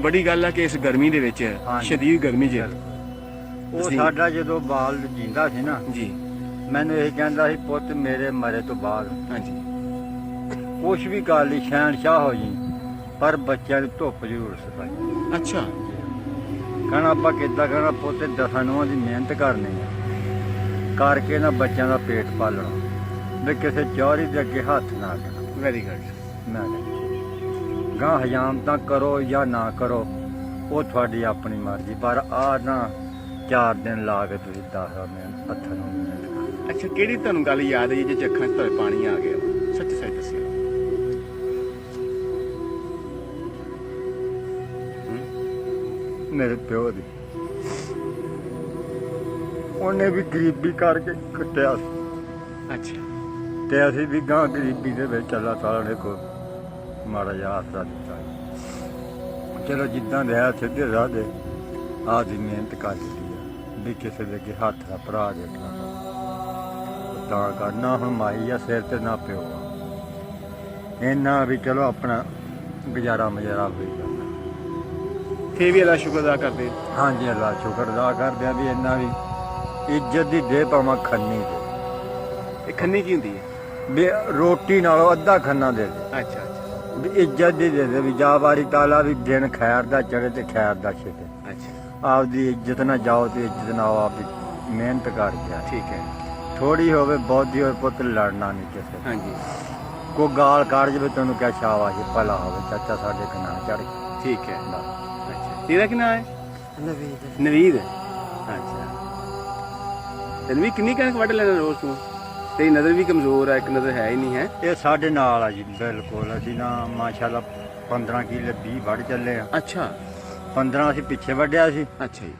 बड़ी गल है कि इस गर्मी दे विच शदीद गर्मी च ਉਹ ਸਾਡਾ ਜਦੋਂ ਬਾਲ ਜਿੰਦਾ ਸੀ ਨਾ जी ਮੈਨੂੰ ਇਹ ਕਹਿੰਦਾ ਸੀ ਪੁੱਤ ਮੇਰੇ ਮਰੇ ਤੋਂ ਬਾਅਦ हाँ जी ਕੁਛ ਵੀ ਕਰ ਲਈ ਸ਼ਹਿਨशाह ਹੋ ਜੀ ਪਰ ਬੱਚਿਆਂ ਨੂੰ ਧੁੱਪ ਜ਼ਰੂਰ ਸਤਾਈ अच्छा ਕਹਿਣਾ ਆਪਾਂ ਕਿੱਦਾਂ ਕਹਿਣਾ ਪੁੱਤ ਦਸਾਂ ਨੂੰਹਾਂ ਦੀ ਮਿਹਨਤ ਕਰਨੀ ਆ ਕਰਕੇ ਨਾ ਬੱਚਿਆਂ ਦਾ ਪੇਟ ਪਾਲਣਾ ਵੀ ਕਿਸੇ ਚੌਰੀ ਦੇ ਅੱਗੇ ਹੱਥ ਨਾ ਅੱਡਣਾ वेरी गुड ਮੈਂ ਗਾਂ ਹਜਾਮ ਤਾਂ ਕਰੋ ਜਾਂ ਨਾ ਕਰੋ ਉਹ ਤੁਹਾਡੀ ਆਪਣੀ ਮਰਜ਼ੀ ਪਰ ਆ ਨਾ 4 ਦਿਨ ਲਾ ਕੇ ਤੁਸੀਂ 10 ਮਿੰਟ ਪੱਥਰ ਨੂੰ ਮਿਹਨਤ ਕਰੋ। अच्छा केड़ी तुहानू गल याद है जे अखां च पानी आ गया सच सच दस्सिओ ਮੇਰੇ ਪਿਓ ਦੀ ਉਹਨੇ ਵੀ ਗਰੀਬੀ ਕਰਕੇ ਕੱਟਿਆ ਸੀ अच्छा ਤੇ ਅਸੀਂ ਵੀ ਗਾਂ ਗਰੀਬੀ ਦੇ ਵਿੱਚ ਅੱਲਾਹ ਤਾਲਾ ਨੇ ਕੋ ਮਾੜਾ ਜਿਹਾ ਆਸਰਾ ਦਿੱਤਾ ਚਲੋ ਜਿੱਦਾਂ ਦੇ ਆ ਸਿੱਧੇ ਰਾਹ ਦੇ ਆਦੀ ਮਿਹਨਤ ਕਰ ਦਿੱਤੀ ਆ ਵੀ ਕਿਸੇ ਦੇ ਅੱਗੇ ਹੱਥ ਦਾ ਭਰਾ ਦੇਖਣਾ ਤਾਂ ਕਰਨਾ ਹੁਣ ਮਾਈ ਆ ਸਿਰ ਤੇ ਨਾ ਪਿਓ ਇੰਨਾ ਵੀ ਚਲੋ ਆਪਣਾ ਗੁਜ਼ਾਰਾ ਮਜ਼ਾਰਾ ਹੋਈ ਜਾਂਦਾ फिर भी अल्लाह शुक्र अदा करदे ਹਾਂਜੀ ਅੱਲਾ ਸ਼ੁਕਰ ਅਦਾ ਕਰਦੇ ਆ ਵੀ ਇੰਨਾ ਵੀ ਇੱਜ਼ਤ ਦੀ ਦੇ ਪਾਵਾਂ ਖੰਨੀ ਦੇ ये खन्नी की हुंदी है ਵੀ ਰੋਟੀ ਨਾਲੋਂ ਅੱਧਾ ਖੰਨਾ ਦੇ ਦੇ अच्छा अच्छा ਵੀ ਇੱਜ਼ਤ ਦੀ ਦੇ ਦੇ ਵੀ ਜਾ ਵਾਰੀ ਤਾਲਾ ਵੀ ਦਿਨ ਖੈਰ ਦਾ ਚੜੇ ਤੇ ਖੈਰ ਦਾ ਛਿਪੇ अच्छा ਆਪਦੀ ਇੱਜ਼ਤ ਨਾਲ ਜਾਓ ਤੇ ਇੱਜ਼ਤ ਨਾਲ ਆਪਦੀ ਮਿਹਨਤ ਕਰ ਗਿਆ ठीक है ਥੋੜੀ ਹੋਵੇ ਬਹੁਤੀ ਹੋਵੇ ਪੁੱਤ ਲੜਨਾ ਨਹੀਂ ਕਿਸੇ हाँ जी ਕੋ ਗਾਲ ਕੱਢ ਜਵੇ ਤੈਨੂੰ ਕਿਆ ਸ਼ਾਬਾਸ਼ ਭਲਾ ਹੋਵੇ ਚਾਚਾ ਸਾਡੇ ਕਨਾ ਚੜ ठीक है अच्छा तेरा की नाम है नवीद अच्छा नवीद कितनी कणक वढ लेना रोज तू तेरी नज़र भी कमजोर है एक नज़र है ही नहीं है ਇਹ ਸਾਡੇ ਨਾਲ ਆ ਜੀ ਬਿਲਕੁਲ ਅਸੀਂ ਨਾ ਮਾਸ਼ਾਅੱਲਾ 15 ਕਿੱਲੇ 20 ਵੱਢ ਚੱਲੇ ਆ अच्छा 15 ਅਸੀਂ ਪਿੱਛੇ ਵੱਢਿਆ ਸੀ अच्छा जी